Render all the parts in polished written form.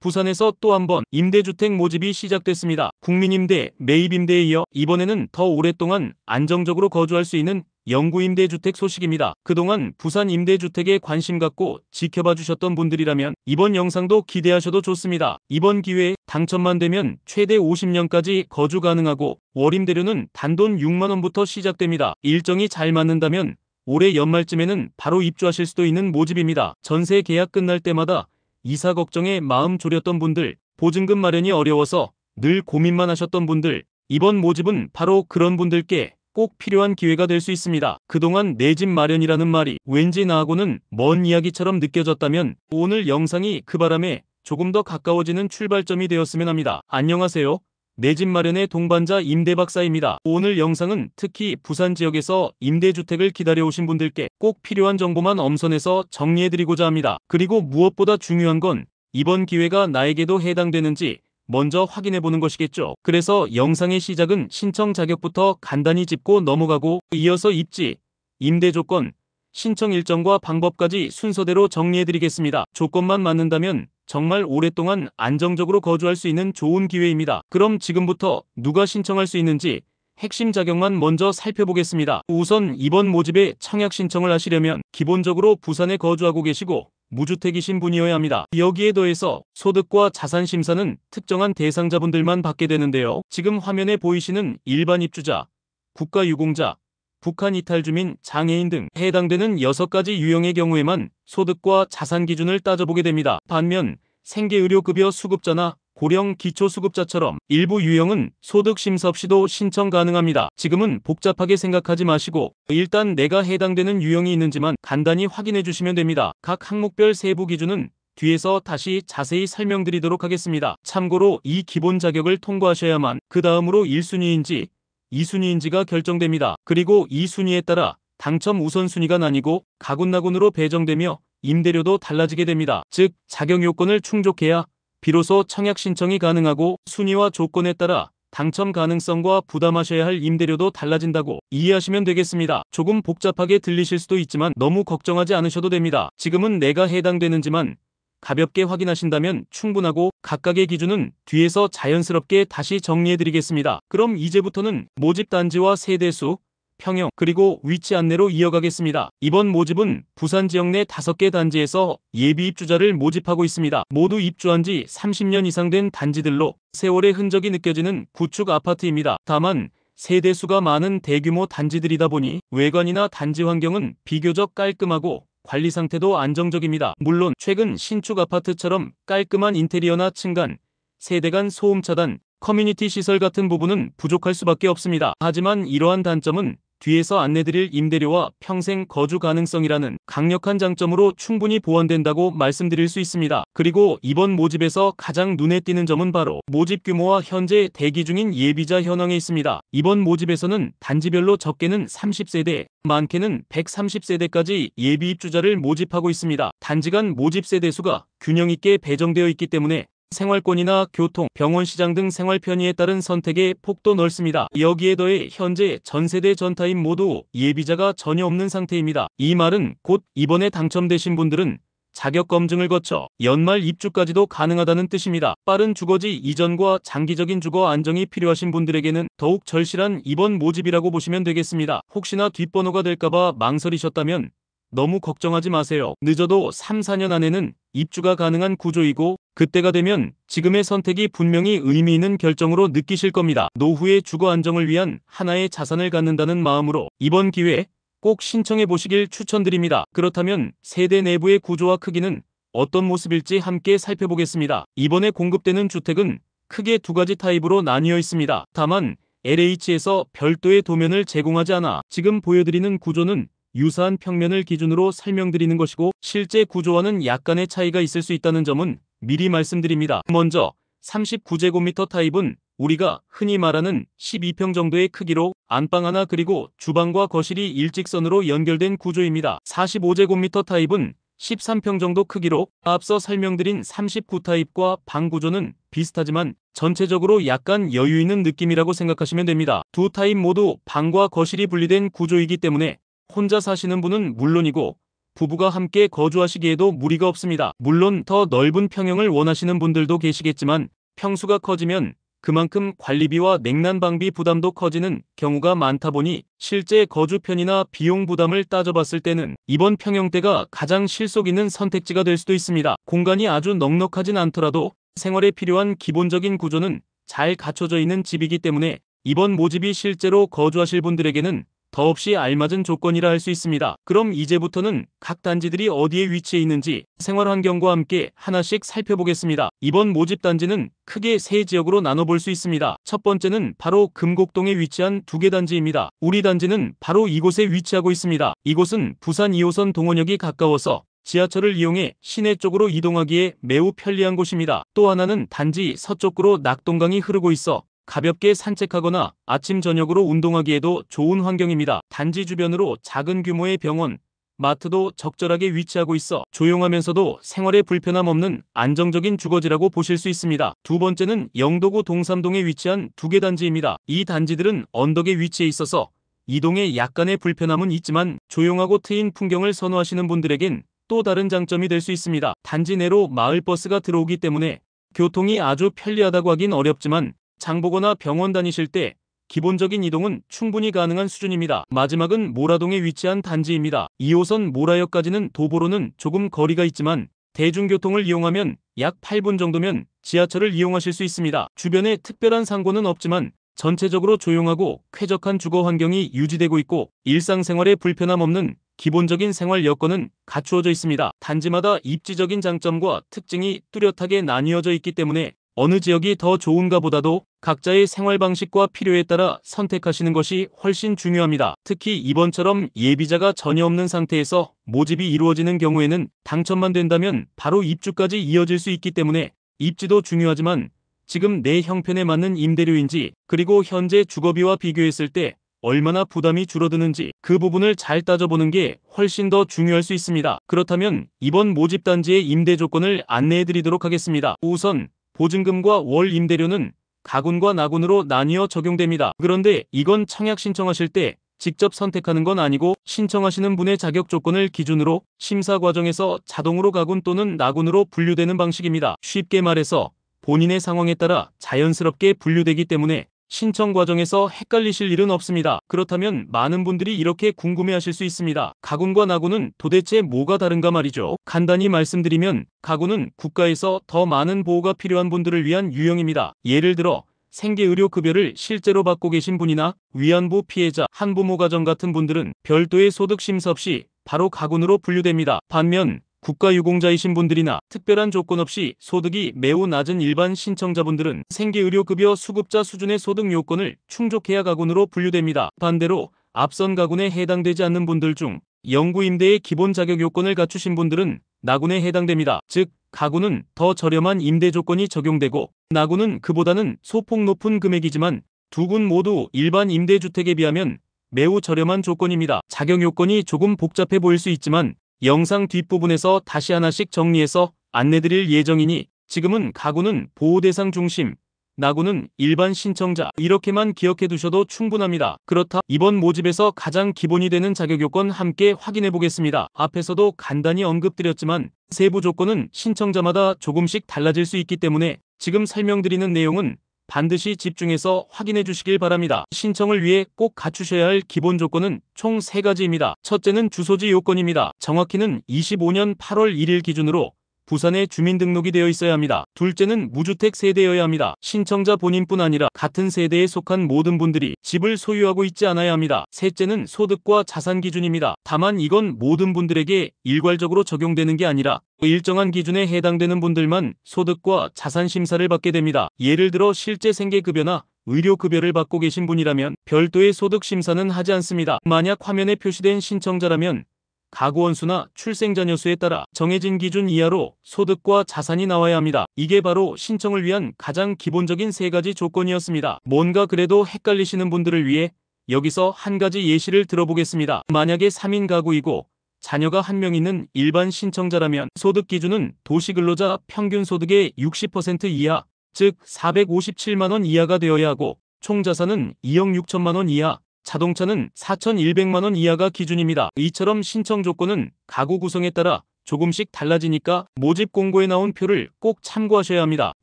부산에서 또 한 번 임대주택 모집이 시작됐습니다. 국민임대, 매입임대에 이어 이번에는 더 오랫동안 안정적으로 거주할 수 있는 영구임대주택 소식입니다. 그동안 부산 임대주택에 관심 갖고 지켜봐 주셨던 분들이라면 이번 영상도 기대하셔도 좋습니다. 이번 기회에 당첨만 되면 최대 50년까지 거주 가능하고 월임대료는 단돈 6만원부터 시작됩니다. 일정이 잘 맞는다면 올해 연말쯤에는 바로 입주하실 수도 있는 모집입니다. 전세 계약 끝날 때마다 이사 걱정에 마음 졸였던 분들, 보증금 마련이 어려워서 늘 고민만 하셨던 분들, 이번 모집은 바로 그런 분들께 꼭 필요한 기회가 될 수 있습니다. 그동안 내 집 마련이라는 말이 왠지 나하고는 먼 이야기처럼 느껴졌다면 오늘 영상이 그 바람에 조금 더 가까워지는 출발점이 되었으면 합니다. 안녕하세요. 내 집 마련의 동반자 임대박사입니다. 오늘 영상은 특히 부산 지역에서 임대주택을 기다려오신 분들께 꼭 필요한 정보만 엄선해서 정리해드리고자 합니다. 그리고 무엇보다 중요한 건 이번 기회가 나에게도 해당되는지 먼저 확인해보는 것이겠죠. 그래서 영상의 시작은 신청 자격부터 간단히 짚고 넘어가고 이어서 입지, 임대 조건, 신청 일정과 방법까지 순서대로 정리해드리겠습니다. 조건만 맞는다면 정말 오랫동안 안정적으로 거주할 수 있는 좋은 기회입니다. 그럼 지금부터 누가 신청할 수 있는지 핵심 자격만 먼저 살펴보겠습니다. 우선 이번 모집에 청약 신청을 하시려면 기본적으로 부산에 거주하고 계시고 무주택이신 분이어야 합니다. 여기에 더해서 소득과 자산 심사는 특정한 대상자분들만 받게 되는데요. 지금 화면에 보이시는 일반 입주자, 국가유공자, 북한 이탈 주민, 장애인 등 해당되는 6가지 유형의 경우에만 소득과 자산 기준을 따져보게 됩니다. 반면 생계의료급여 수급자나 고령 기초수급자처럼 일부 유형은 소득 심사 없이도 신청 가능합니다. 지금은 복잡하게 생각하지 마시고 일단 내가 해당되는 유형이 있는지만 간단히 확인해 주시면 됩니다. 각 항목별 세부 기준은 뒤에서 다시 자세히 설명드리도록 하겠습니다. 참고로 이 기본 자격을 통과하셔야만 그 다음으로 1순위인지 2순위인지가 결정됩니다. 그리고 이 순위에 따라 당첨 우선순위가 나뉘고 가군나군으로 배정되며 임대료도 달라지게 됩니다. 즉 자격 요건을 충족해야 비로소 청약 신청이 가능하고 순위와 조건에 따라 당첨 가능성과 부담하셔야 할 임대료도 달라진다고 이해하시면 되겠습니다. 조금 복잡하게 들리실 수도 있지만 너무 걱정하지 않으셔도 됩니다. 지금은 내가 해당되는지만 가볍게 확인하신다면 충분하고 각각의 기준은 뒤에서 자연스럽게 다시 정리해드리겠습니다. 그럼 이제부터는 모집 단지와 세대수, 평형, 그리고 위치 안내로 이어가겠습니다. 이번 모집은 부산 지역 내 5개 단지에서 예비 입주자를 모집하고 있습니다. 모두 입주한 지 30년 이상 된 단지들로 세월의 흔적이 느껴지는 구축 아파트입니다. 다만 세대수가 많은 대규모 단지들이다 보니 외관이나 단지 환경은 비교적 깔끔하고 관리 상태도 안정적입니다. 물론 최근 신축 아파트처럼 깔끔한 인테리어나 층간, 세대 간 소음 차단, 커뮤니티 시설 같은 부분은 부족할 수밖에 없습니다. 하지만 이러한 단점은 뒤에서 안내드릴 임대료와 평생 거주 가능성이라는 강력한 장점으로 충분히 보완된다고 말씀드릴 수 있습니다. 그리고 이번 모집에서 가장 눈에 띄는 점은 바로 모집 규모와 현재 대기 중인 예비자 현황에 있습니다. 이번 모집에서는 단지별로 적게는 30세대, 많게는 130세대까지 예비 입주자를 모집하고 있습니다. 단지 간 모집 세대수가 균형 있게 배정되어 있기 때문에 생활권이나 교통, 병원, 시장 등 생활 편의에 따른 선택의 폭도 넓습니다. 여기에 더해 현재 전세대 전타입 모두 예비자가 전혀 없는 상태입니다. 이 말은 곧 이번에 당첨되신 분들은 자격 검증을 거쳐 연말 입주까지도 가능하다는 뜻입니다. 빠른 주거지 이전과 장기적인 주거 안정이 필요하신 분들에게는 더욱 절실한 이번 모집이라고 보시면 되겠습니다. 혹시나 뒷번호가 될까봐 망설이셨다면 너무 걱정하지 마세요. 늦어도 3, 4년 안에는 입주가 가능한 구조이고 그때가 되면 지금의 선택이 분명히 의미 있는 결정으로 느끼실 겁니다. 노후의 주거 안정을 위한 하나의 자산을 갖는다는 마음으로 이번 기회에 꼭 신청해 보시길 추천드립니다. 그렇다면 세대 내부의 구조와 크기는 어떤 모습일지 함께 살펴보겠습니다. 이번에 공급되는 주택은 크게 2가지 타입으로 나뉘어 있습니다. 다만 LH에서 별도의 도면을 제공하지 않아 지금 보여드리는 구조는 유사한 평면을 기준으로 설명드리는 것이고 실제 구조와는 약간의 차이가 있을 수 있다는 점은 미리 말씀드립니다. 먼저 39제곱미터 타입은 우리가 흔히 말하는 12평 정도의 크기로 안방 하나 그리고 주방과 거실이 일직선으로 연결된 구조입니다. 45제곱미터 타입은 13평 정도 크기로 앞서 설명드린 39 타입과 방 구조는 비슷하지만 전체적으로 약간 여유 있는 느낌이라고 생각하시면 됩니다. 두 타입 모두 방과 거실이 분리된 구조이기 때문에 혼자 사시는 분은 물론이고 부부가 함께 거주하시기에도 무리가 없습니다. 물론 더 넓은 평형을 원하시는 분들도 계시겠지만 평수가 커지면 그만큼 관리비와 냉난방비 부담도 커지는 경우가 많다 보니 실제 거주 편의나 비용 부담을 따져봤을 때는 이번 평형대가 가장 실속 있는 선택지가 될 수도 있습니다. 공간이 아주 넉넉하진 않더라도 생활에 필요한 기본적인 구조는 잘 갖춰져 있는 집이기 때문에 이번 모집이 실제로 거주하실 분들에게는 더없이 알맞은 조건이라 할 수 있습니다. 그럼 이제부터는 각 단지들이 어디에 위치해 있는지 생활 환경과 함께 하나씩 살펴보겠습니다. 이번 모집 단지는 크게 세 지역으로 나눠볼 수 있습니다. 첫 번째는 바로 금곡동에 위치한 2개 단지입니다. 우리 단지는 바로 이곳에 위치하고 있습니다. 이곳은 부산 2호선 동원역이 가까워서 지하철을 이용해 시내 쪽으로 이동하기에 매우 편리한 곳입니다. 또 하나는 단지 서쪽으로 낙동강이 흐르고 있어 가볍게 산책하거나 아침 저녁으로 운동하기에도 좋은 환경입니다. 단지 주변으로 작은 규모의 병원, 마트도 적절하게 위치하고 있어 조용하면서도 생활에 불편함 없는 안정적인 주거지라고 보실 수 있습니다. 두 번째는 영도구 동삼동에 위치한 2개 단지입니다. 이 단지들은 언덕에 위치해 있어서 이동에 약간의 불편함은 있지만 조용하고 트인 풍경을 선호하시는 분들에겐 또 다른 장점이 될 수 있습니다. 단지 내로 마을버스가 들어오기 때문에 교통이 아주 편리하다고 하긴 어렵지만 장보거나 병원 다니실 때 기본적인 이동은 충분히 가능한 수준입니다. 마지막은 모라동에 위치한 단지입니다. 2호선 모라역까지는 도보로는 조금 거리가 있지만 대중교통을 이용하면 약 8분 정도면 지하철을 이용하실 수 있습니다. 주변에 특별한 상고는 없지만 전체적으로 조용하고 쾌적한 주거 환경이 유지되고 있고 일상생활에 불편함 없는 기본적인 생활 여건은 갖추어져 있습니다. 단지마다 입지적인 장점과 특징이 뚜렷하게 나뉘어져 있기 때문에 어느 지역이 더 좋은가 보다도 각자의 생활 방식과 필요에 따라 선택하시는 것이 훨씬 중요합니다. 특히 이번처럼 예비자가 전혀 없는 상태에서 모집이 이루어지는 경우에는 당첨만 된다면 바로 입주까지 이어질 수 있기 때문에 입지도 중요하지만 지금 내 형편에 맞는 임대료인지 그리고 현재 주거비와 비교했을 때 얼마나 부담이 줄어드는지 그 부분을 잘 따져보는 게 훨씬 더 중요할 수 있습니다. 그렇다면 이번 모집 단지의 임대 조건을 안내해 드리도록 하겠습니다. 우선 보증금과 월 임대료는 가군과 나군으로 나뉘어 적용됩니다. 그런데 이건 청약 신청하실 때 직접 선택하는 건 아니고 신청하시는 분의 자격 조건을 기준으로 심사 과정에서 자동으로 가군 또는 나군으로 분류되는 방식입니다. 쉽게 말해서 본인의 상황에 따라 자연스럽게 분류되기 때문에 신청 과정에서 헷갈리실 일은 없습니다. 그렇다면 많은 분들이 이렇게 궁금해하실 수 있습니다. 가군과 나군은 도대체 뭐가 다른가 말이죠. 간단히 말씀드리면 가군은 국가에서 더 많은 보호가 필요한 분들을 위한 유형입니다. 예를 들어 생계의료급여를 실제로 받고 계신 분이나 위안부 피해자, 한부모 가정 같은 분들은 별도의 소득 심사 없이 바로 가군으로 분류됩니다. 반면 국가유공자이신 분들이나 특별한 조건 없이 소득이 매우 낮은 일반 신청자분들은 생계의료급여 수급자 수준의 소득 요건을 충족해야 가군으로 분류됩니다. 반대로 앞선 가군에 해당되지 않는 분들 중 영구임대의 기본 자격 요건을 갖추신 분들은 나군에 해당됩니다. 즉 가군은 더 저렴한 임대 조건이 적용되고 나군은 그보다는 소폭 높은 금액이지만 두 군 모두 일반 임대주택에 비하면 매우 저렴한 조건입니다. 자격 요건이 조금 복잡해 보일 수 있지만 영상 뒷부분에서 다시 하나씩 정리해서 안내드릴 예정이니 지금은 가군은 보호대상 중심, 나군은 일반 신청자 이렇게만 기억해 두셔도 충분합니다. 그렇다 이번 모집에서 가장 기본이 되는 자격 요건 함께 확인해 보겠습니다. 앞에서도 간단히 언급드렸지만 세부 조건은 신청자마다 조금씩 달라질 수 있기 때문에 지금 설명드리는 내용은 반드시 집중해서 확인해 주시길 바랍니다. 신청을 위해 꼭 갖추셔야 할 기본 조건은 총 3가지입니다. 첫째는 주소지 요건입니다. 정확히는 25년 8월 1일 기준으로 부산에 주민등록이 되어 있어야 합니다. 둘째는 무주택 세대여야 합니다. 신청자 본인뿐 아니라 같은 세대에 속한 모든 분들이 집을 소유하고 있지 않아야 합니다. 셋째는 소득과 자산 기준입니다. 다만 이건 모든 분들에게 일괄적으로 적용되는 게 아니라 일정한 기준에 해당되는 분들만 소득과 자산 심사를 받게 됩니다. 예를 들어 실제 생계급여나 의료급여를 받고 계신 분이라면 별도의 소득 심사는 하지 않습니다. 만약 화면에 표시된 신청자라면 가구 원수나 출생자녀 수에 따라 정해진 기준 이하로 소득과 자산이 나와야 합니다. 이게 바로 신청을 위한 가장 기본적인 3가지 조건이었습니다. 뭔가 그래도 헷갈리시는 분들을 위해 여기서 한 가지 예시를 들어보겠습니다. 만약에 3인 가구이고 자녀가 1명 있는 일반 신청자라면 소득 기준은 도시근로자 평균 소득의 60% 이하, 즉 457만 원 이하가 되어야 하고 총 자산은 2억 6천만 원 이하, 자동차는 4,100만 원 이하가 기준입니다. 이처럼 신청 조건은 가구 구성에 따라 조금씩 달라지니까 모집 공고에 나온 표를 꼭 참고하셔야 합니다.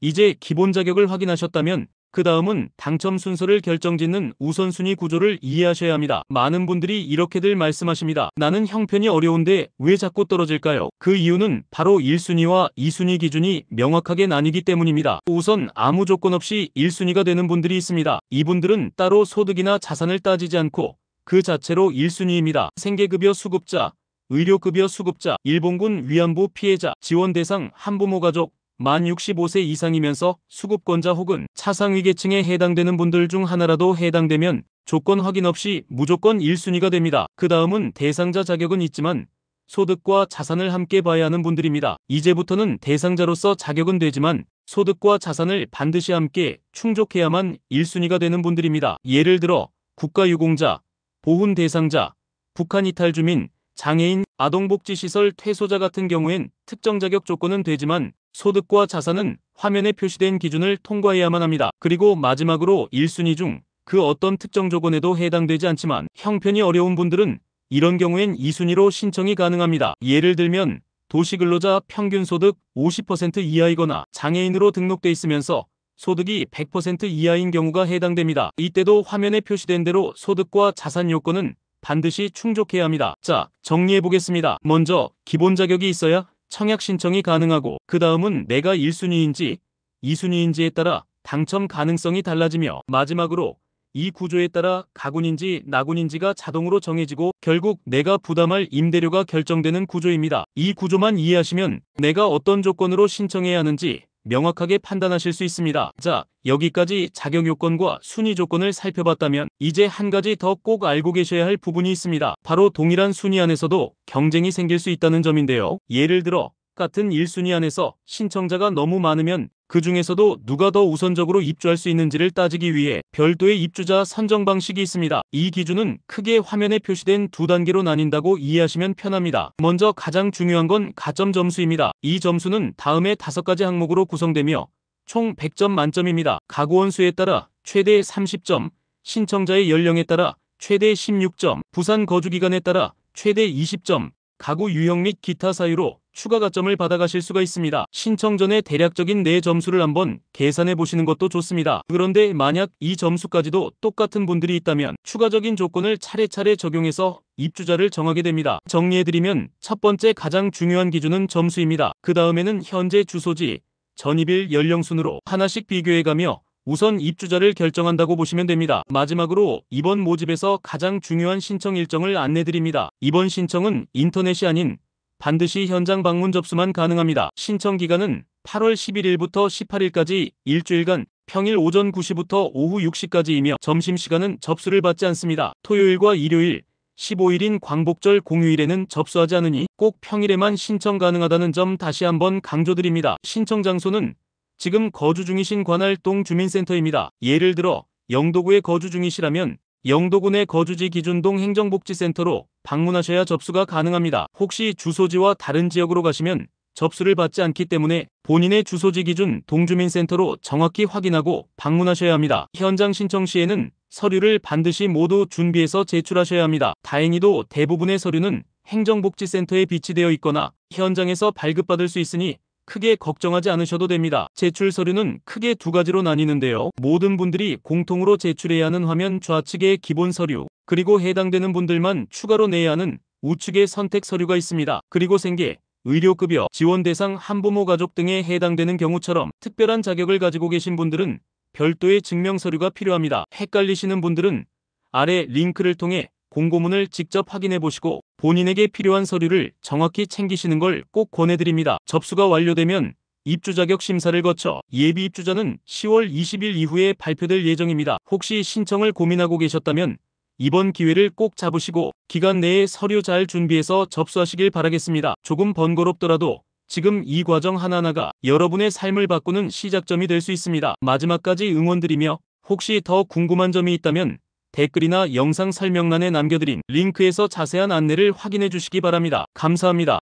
이제 기본 자격을 확인하셨다면 그 다음은 당첨 순서를 결정짓는 우선순위 구조를 이해하셔야 합니다. 많은 분들이 이렇게들 말씀하십니다. 나는 형편이 어려운데 왜 자꾸 떨어질까요? 그 이유는 바로 1순위와 2순위 기준이 명확하게 나뉘기 때문입니다. 우선 아무 조건 없이 1순위가 되는 분들이 있습니다. 이분들은 따로 소득이나 자산을 따지지 않고 그 자체로 1순위입니다. 생계급여 수급자, 의료급여 수급자, 일본군 위안부 피해자, 지원 대상 한부모 가족, 만 65세 이상이면서 수급권자 혹은 차상위계층에 해당되는 분들 중 하나라도 해당되면 조건 확인 없이 무조건 1순위가 됩니다. 그 다음은 대상자 자격은 있지만 소득과 자산을 함께 봐야 하는 분들입니다. 이제부터는 대상자로서 자격은 되지만 소득과 자산을 반드시 함께 충족해야만 1순위가 되는 분들입니다. 예를 들어 국가유공자, 보훈 대상자, 북한 이탈 주민, 장애인, 아동복지시설 퇴소자 같은 경우엔 특정 자격 조건은 되지만 소득과 자산은 화면에 표시된 기준을 통과해야만 합니다. 그리고 마지막으로 1순위 중 그 어떤 특정 조건에도 해당되지 않지만 형편이 어려운 분들은 이런 경우엔 2순위로 신청이 가능합니다. 예를 들면 도시근로자 평균 소득 50% 이하이거나 장애인으로 등록돼 있으면서 소득이 100% 이하인 경우가 해당됩니다. 이때도 화면에 표시된 대로 소득과 자산 요건은 반드시 충족해야 합니다. 자, 정리해보겠습니다. 먼저 기본 자격이 있어야 청약 신청이 가능하고 그 다음은 내가 1순위인지 2순위인지에 따라 당첨 가능성이 달라지며 마지막으로 이 구조에 따라 가군인지 나군인지가 자동으로 정해지고 결국 내가 부담할 임대료가 결정되는 구조입니다. 이 구조만 이해하시면 내가 어떤 조건으로 신청해야 하는지 명확하게 판단하실 수 있습니다. 자, 여기까지 자격 요건과 순위 조건을 살펴봤다면 이제 한 가지 더 꼭 알고 계셔야 할 부분이 있습니다. 바로 동일한 순위 안에서도 경쟁이 생길 수 있다는 점인데요. 예를 들어 같은 1순위 안에서 신청자가 너무 많으면 그 중에서도 누가 더 우선적으로 입주할 수 있는지를 따지기 위해 별도의 입주자 선정 방식이 있습니다. 이 기준은 크게 화면에 표시된 두 단계로 나뉜다고 이해하시면 편합니다. 먼저 가장 중요한 건 가점 점수입니다. 이 점수는 다음의 5가지 항목으로 구성되며 총 100점 만점입니다. 가구원 수에 따라 최대 30점, 신청자의 연령에 따라 최대 16점, 부산 거주기간에 따라 최대 20점, 가구 유형 및 기타 사유로 추가 가점을 받아가실 수가 있습니다. 신청 전에 대략적인 내 점수를 한번 계산해 보시는 것도 좋습니다. 그런데 만약 이 점수까지도 똑같은 분들이 있다면 추가적인 조건을 차례차례 적용해서 입주자를 정하게 됩니다. 정리해드리면 첫 번째 가장 중요한 기준은 점수입니다. 그 다음에는 현재 주소지, 전입일 연령 순으로 하나씩 비교해가며 우선 입주자를 결정한다고 보시면 됩니다. 마지막으로 이번 모집에서 가장 중요한 신청 일정을 안내드립니다. 이번 신청은 인터넷이 아닌 반드시 현장 방문 접수만 가능합니다. 신청 기간은 8월 11일부터 18일까지 일주일간 평일 오전 9시부터 오후 6시까지이며 점심시간은 접수를 받지 않습니다. 토요일과 일요일, 15일인 광복절 공휴일에는 접수하지 않으니 꼭 평일에만 신청 가능하다는 점 다시 한번 강조드립니다. 신청 장소는 지금 거주 중이신 관할동 주민센터입니다. 예를 들어 영도구에 거주 중이시라면 영도군의 거주지 기준동 행정복지센터로 방문하셔야 접수가 가능합니다. 혹시 주소지와 다른 지역으로 가시면 접수를 받지 않기 때문에 본인의 주소지 기준 동주민센터로 정확히 확인하고 방문하셔야 합니다. 현장 신청 시에는 서류를 반드시 모두 준비해서 제출하셔야 합니다. 다행히도 대부분의 서류는 행정복지센터에 비치되어 있거나 현장에서 발급받을 수 있으니 크게 걱정하지 않으셔도 됩니다. 제출 서류는 크게 두 가지로 나뉘는데요. 모든 분들이 공통으로 제출해야 하는 화면 좌측의 기본 서류, 그리고 해당되는 분들만 추가로 내야 하는 우측의 선택 서류가 있습니다. 그리고 생계, 의료급여, 지원 대상 한부모 가족 등에 해당되는 경우처럼 특별한 자격을 가지고 계신 분들은 별도의 증명 서류가 필요합니다. 헷갈리시는 분들은 아래 링크를 통해 공고문을 직접 확인해 보시고 본인에게 필요한 서류를 정확히 챙기시는 걸 꼭 권해드립니다. 접수가 완료되면 입주 자격 심사를 거쳐 예비 입주자는 10월 20일 이후에 발표될 예정입니다. 혹시 신청을 고민하고 계셨다면 이번 기회를 꼭 잡으시고 기간 내에 서류 잘 준비해서 접수하시길 바라겠습니다. 조금 번거롭더라도 지금 이 과정 하나하나가 여러분의 삶을 바꾸는 시작점이 될 수 있습니다. 마지막까지 응원드리며 혹시 더 궁금한 점이 있다면 댓글이나 영상 설명란에 남겨드린 링크에서 자세한 안내를 확인해 주시기 바랍니다. 감사합니다.